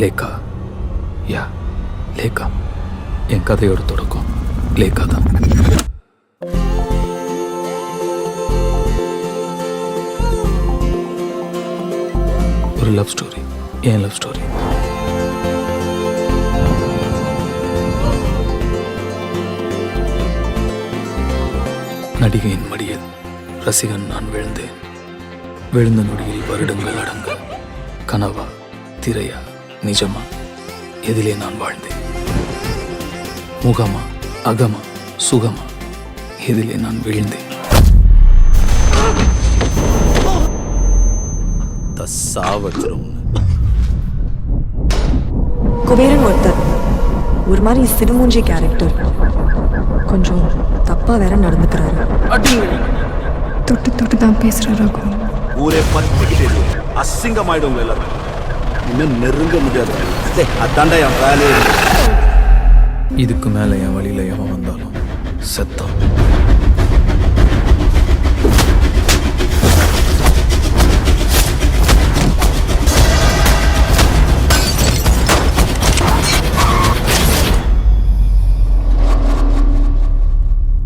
லேக்கா யா லேக்கா என் கதையோட தொடக்கம் லேக்கா தான். ஒரு லவ் ஸ்டோரி, என் லவ் ஸ்டோரி. நடிகையின் மடியில் ரசிகன் நான் விழுந்தேன். விழுந்த நொடியில் வருடங்கள் அடங்க. கனவா திரையா நிஜமா எதிலே நான் வாழ்ந்தேன். முகமா அகமா சுகமா எதிலே நான் விழுந்தேன். சாவத்திரும் குபேரன் ஒருத்தர் ஒரு மாதிரி சிடுமூஞ்சி கேரக்டர், கொஞ்சம் தப்பா வேற நடந்துக்கிறாரு. தொட்டு தொட்டு தான் பேசுறாரு. ஊரே பத்திக்கிட்டு அசிங்கமாயிடுங்க எல்லாரும். இன்னும் நெருங்க முடியாது. அதாண்டா என் வேலையே. இதுக்கு மேல என் வழியில எவன் வந்தாலும் செத்தான்.